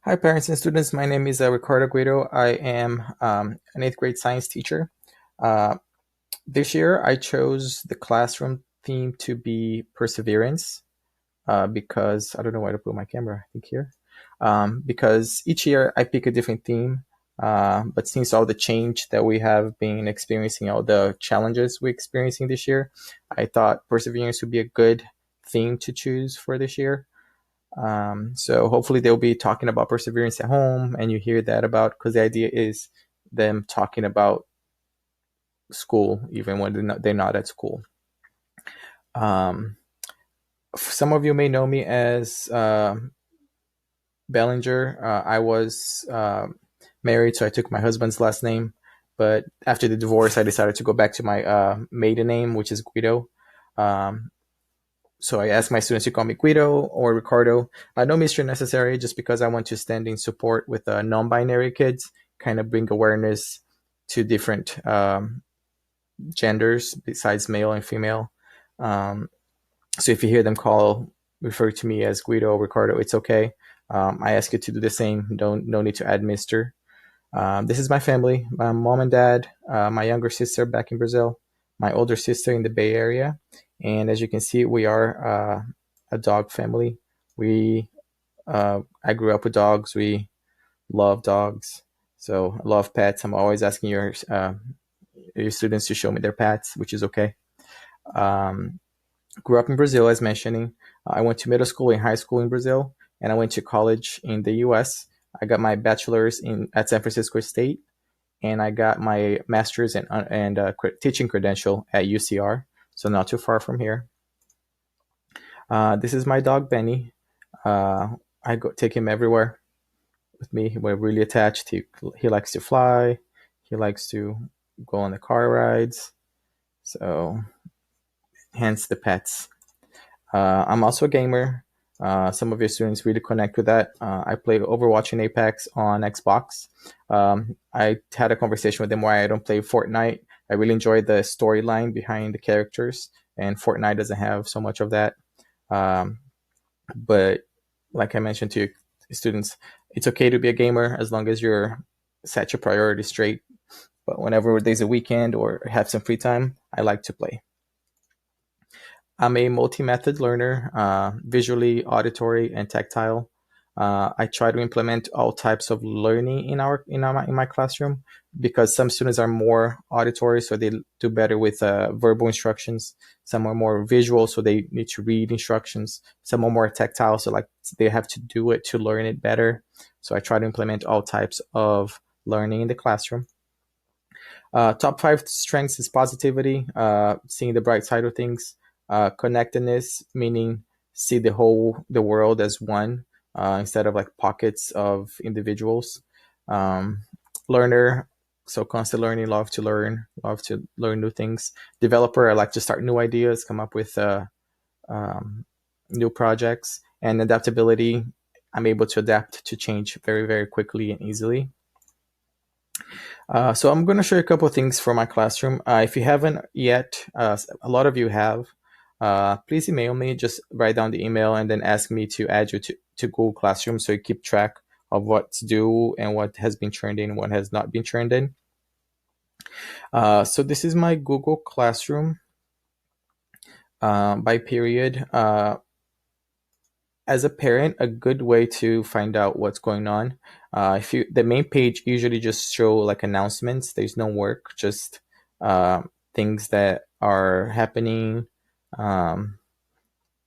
Hi, parents and students. My name is Ricardo Guido. I am an eighth grade science teacher. Uh, this year, I chose the classroom theme to be perseverance because I don't know where to put my camera. I think here. Because each year I pick a different theme. But since all the change that we have been experiencing, all the challenges we're experiencing this year, I thought perseverance would be a good theme to choose for this year. So hopefully they'll be talking about perseverance at home, and you hear that about because the idea is them talking about school even when they're not at school. Um, some of you may know me as Bellinger. I was married, so I took my husband's last name. But after the divorce, I decided to go back to my maiden name, which is Guido. Um, so I ask my students to call me Guido or Ricardo. No mystery necessary, just because I want to stand in support with non-binary kids, kind of bring awareness to different genders besides male and female. Um, so if you hear them refer to me as Guido or Ricardo, it's okay. I ask you to do the same. Don't no need to add Mister. This is my family: my mom and dad, my younger sister back in Brazil, my older sister in the Bay Area, and as you can see, we are a dog family. I grew up with dogs. We love dogs, so I love pets. I'm always asking your students to show me their pets, which is okay. Um, Grew up in Brazil, as mentioning. I went to middle school and high school in Brazil, and I went to college in the U.S. I got my bachelor's in at San Francisco State, and I got my master's and teaching credential at UCR, so not too far from here. This is my dog Benny. Uh, I take him everywhere with me. We're really attached. He likes to fly. He likes to go on the car rides. So hence the pets. I'm also a gamer. Some of your students really connect with that. I played Overwatch and Apex on Xbox. I had a conversation with them why I don't play Fortnite. I really enjoy the storyline behind the characters, and Fortnite doesn't have so much of that. Um, but like I mentioned to your students, it's okay to be a gamer as long as you're set your priorities straight. But whenever there's a weekend or have some free time, I like to play. I'm a multi-method learner, visually, auditory, and tactile. I try to implement all types of learning in my classroom because some students are more auditory, so they do better with verbal instructions. Some are more visual, so they need to read instructions. Some are more tactile, so like they have to do it to learn it better. So I try to implement all types of learning in the classroom. Top five strengths is positivity, seeing the bright side of things, connectedness, meaning see the world as one instead of like pockets of individuals. Um, Learner, so constant learning, love to learn new things. Developer, I like to start new ideas, come up with um, new projects. And adaptability, I'm able to adapt to change very, very quickly and easily. So I'm going to show you a couple of things for my classroom. If you haven't yet, a lot of you have, please email me. Just write down the email and then ask me to add you to Google Classroom so you keep track of what's due and what has been turned in, what has not been turned in. So this is my Google Classroom by period. As a parent, a good way to find out what's going on. If you the main page usually just show like announcements. There's no work, just uh, things that are happening. Um,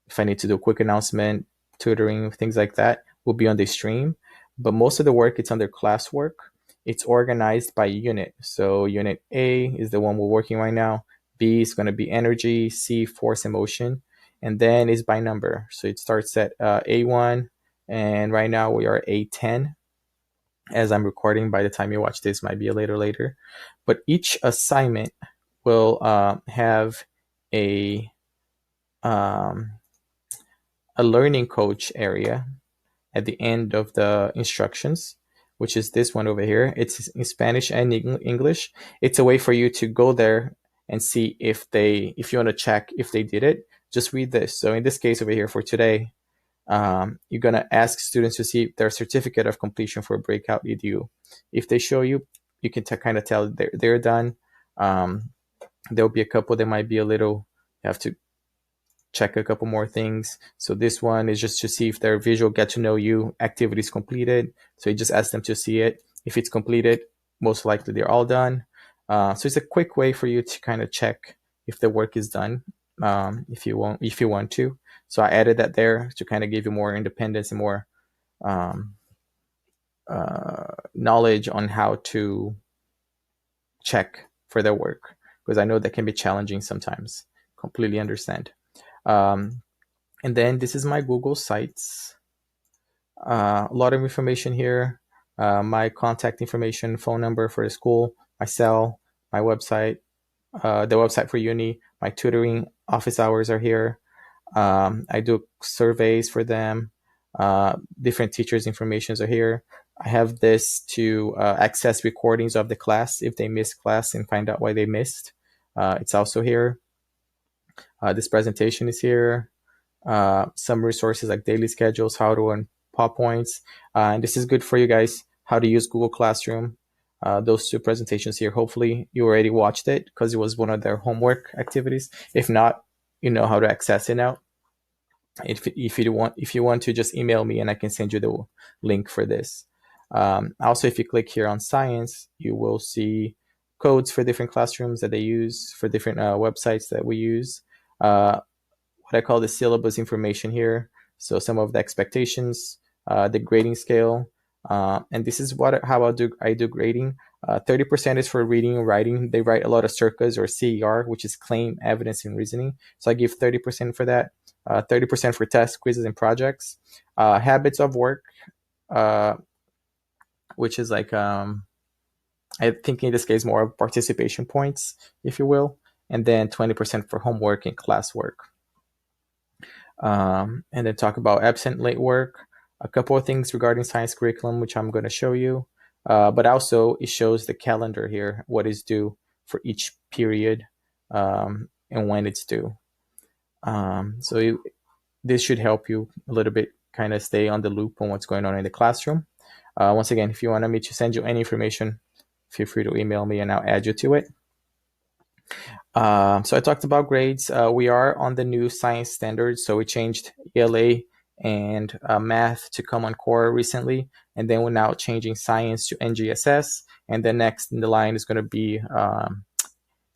if I need to do a quick announcement, tutoring, things like that, will be on the stream. But most of the work it's under classwork. It's organized by unit. So unit A is the one we're working right now. B is going to be energy. C, force and motion, and then is by number. So it starts at A1, and right now we are A10. As I'm recording, by the time you watch this, might be a later. But each assignment will have a um, a learning coach area at the end of the instructions, which is this one over here. It's in Spanish and English. It's a way for you to go there and see if you want to check if they did it. Just read this. So in this case over here for today, You're going to ask students to see their certificate of completion for Breakout EDU. If they show you, you can kind of tell they're done. There'll be a couple that might be a little, you have to check a couple more things. So this one is just to see if their visual get to know you activity is completed. So you just ask them to see it. If it's completed, most likely they're all done. So it's a quick way for you to kind of check if the work is done, if you want to. So I added that there to kind of give you more independence and more um, knowledge on how to check for their work, because I know that can be challenging sometimes. Completely understand. Um, and then this is my Google Sites. A lot of information here. My contact information, phone number for the school, my cell, my website, the website for uni, my tutoring office hours are here. I do surveys for them. Different teachers' informations are here. I have this to access recordings of the class if they missed class and find out why they missed. It's also here. This presentation is here. Some resources like daily schedules, how to earn PowerPoints. And this is good for you guys, how to use Google Classroom. Those two presentations here, hopefully you already watched it because it was one of their homework activities. If not, you know how to access it now. If you want to, just email me and I can send you the link for this. Also, if you click here on science, you will see codes for different classrooms that they use, for different websites that we use. What I call the syllabus information here. So some of the expectations, the grading scale, and this is how I do grading. 30% is for reading and writing. They write a lot of CIRCAs or CER, which is claim, evidence, and reasoning. So I give 30% for that. 30% for tests, quizzes, and projects. Habits of work, which is like I think in this case more participation points, if you will, and then 20% for homework and classwork. And then talk about absent late work, a couple of things regarding science curriculum, which I'm going to show you. But also it shows the calendar here, what is due for each period and when it's due. This should help you a little bit kind of stay on the loop on what's going on in the classroom. Once again, if you want me to send you any information, feel free to email me and I'll add you to it. So I talked about grades. We are on the new science standards. So we changed ELA and math to Common Core recently. And then we're now changing science to NGSS. And the next in the line is going to be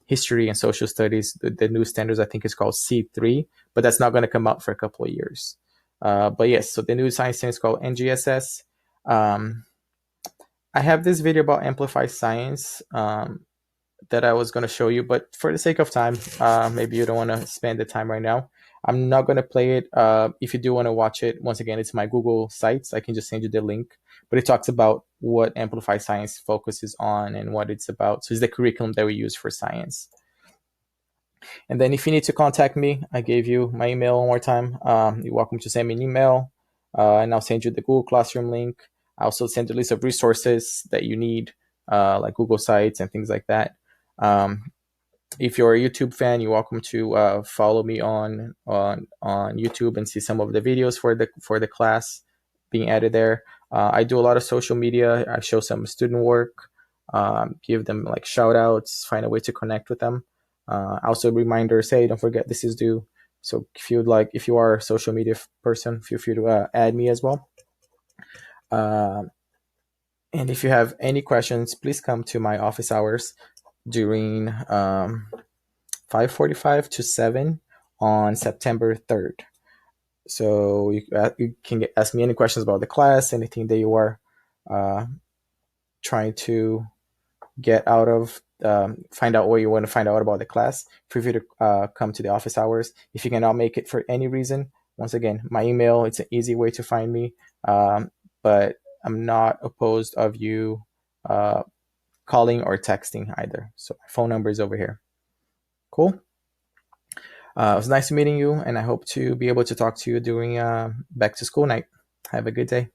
history and social studies. The new standards, I think, is called C3, but that's not going to come out for a couple of years. But yes, so the new science standard is called NGSS. I have this video about Amplify Science that I was going to show you, but for the sake of time, maybe you don't want to spend the time right now. I'm not going to play it. If you do want to watch it, once again, it's my Google Sites. I can just send you the link, but it talks about what Amplify Science focuses on and what it's about. So it's the curriculum that we use for science. And then if you need to contact me, I gave you my email one more time. You're welcome to send me an email, and I'll send you the Google Classroom link. I also send a list of resources that you need, like Google Sites and things like that. If you're a YouTube fan, you're welcome to follow me on YouTube and see some of the videos for the class being added there. I do a lot of social media. I show some student work, give them like shout outs, find a way to connect with them. Also reminders, hey, don't forget this is due. So if you are a social media person, feel free to add me as well. And if you have any questions, please come to my office hours during 5:45 to 7 on September 3rd. So you can ask me any questions about the class, anything that you are trying to get out of, find out what you want to find out about the class. Feel free to come to the office hours. If you cannot make it for any reason, once again, my email, it's an easy way to find me. But I'm not opposed of you calling or texting either. So my phone number is over here. Cool. It was nice meeting you, and I hope to be able to talk to you during back to school night. Have a good day.